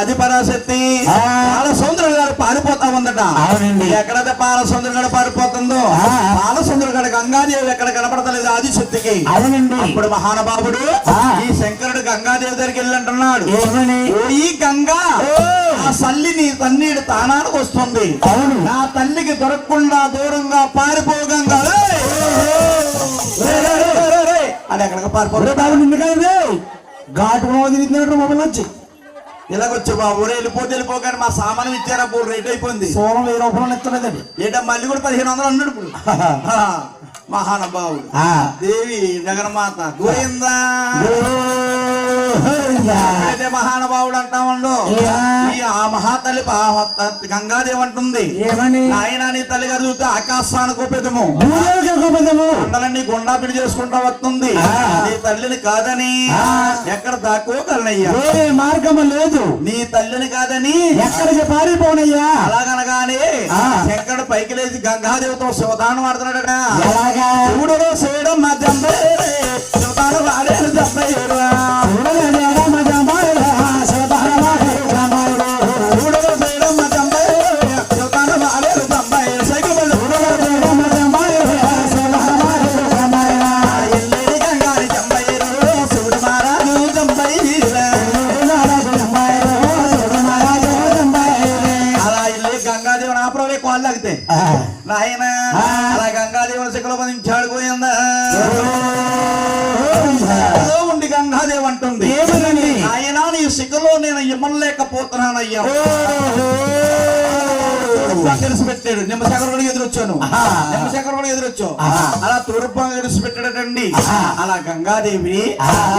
ఆది పరాశక్తి పాలసుందరం గారు పారిపోతా ఉందట. అవునండి. ఎక్కడైతే పాలసుందరం గారు పారిపోతుందో పాలసుందరం గారు గంగాదేవి ఎక్కడ కనపడతలేదు ఆదిశక్తికి. అవునండి. ఇప్పుడు మహానుభావుడు ఈ శంకరుడు గంగాదేవి దగ్గరికి వెళ్ళి అంటున్నాడు, ఈ గంగా ఆ తల్లిని తన్నీడు తానానికి వస్తుంది. అవును. నా తల్లికి దొరకకుండా దూరంగా పారిపో గంగా అని ఎక్కడికి పారిపోతుంది. ఘాటు తిరిగినట్టు మొబైల్ వచ్చి ఇలాగొచ్చు బాబు వెళ్ళిపోతే వెళ్ళిపోగానే మా సామానం ఇచ్చారా బోర్డు రేట్ అయిపోయింది. సోలం 1000 రూపాయలు ఇస్తలేదండి. ఏంటో మళ్ళీ కూడా 1500 అన్నాడు ఇప్పుడు. మహానుభావుడు దేవి జగన్మాత గోవిందా మహానుభావుడు అంటామండు. ఆ మహాతల్లి గంగాదేవి అంటుంది, ఆయన నీ తల్లి గారు చూస్తే ఆకాశానికి ఉపేదము కొండలన్నీ గుండా పిడి చేసుకుంటా వస్తుంది. నీ తల్లిని కాదని ఎక్కడ దాక్కోగలనయ్యా, మార్గం లేదు. నీ తల్లిని కాదని ఎక్కడికి పారిపోనయ్యా. అలాగనగానే శంకరుడు పైకి లేచి గంగాదేవితో శివదానం ఆడుతున్నాడట. చూడలో చేయడం మా జంబే శివదానం వాడేది జంబేరా నాయన అలా గంగాదేవుని శిఖలో బంధించాడు పోయిందా ఉండి గంగాదేవి అంటుంది, ఆయన నీ శిఖలో నేను ఇమ్మలేకపోతున్నానయ్యా. పెట్టాడు నిమ్మశేఖరుడు ఎదురొచ్చాను, నిమ్మశేఖరుడు ఎదురొచ్చావు. అలా తూర్పాంగ విడిచిపెట్టాడటండి. అలా గంగాదేవి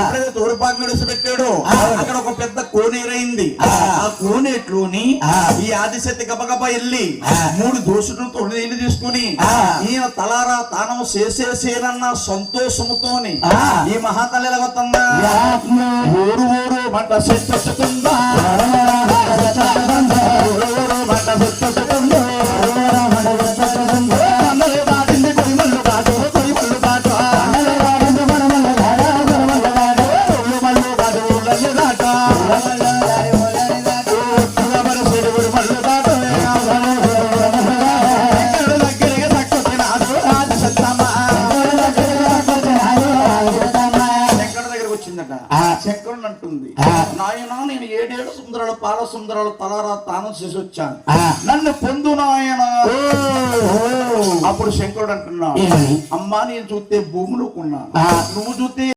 ఎప్పుడైతే తూర్పాంగ విడిచిపెట్టాడు అక్కడ ఒక పెద్ద కోనేరైంది. ఆ కోనేట్లోని ఈ ఆదిశక్తి గబగబ వెళ్ళి 3 దోషులతో నీళ్లు తీసుకుని ఈయన తలారా తానం చేసేసేనన్న సంతోషముతోని ఈ మహాతల్లి ఎలాగొస్తుందా ఊరు ఊరు మంట చెట్టుతుందా శంకరుడు అంటుంది, నాయన నేను 7 సుందరాలు పాల సుందరాలు తలారా తానం చేసి వచ్చాను, నన్ను పొందు నాయన. అప్పుడు శంకరుడు అంటున్నాడు, అమ్మా నేను చూస్తే భూములు కొన్నాను, నువ్వు చూస్తే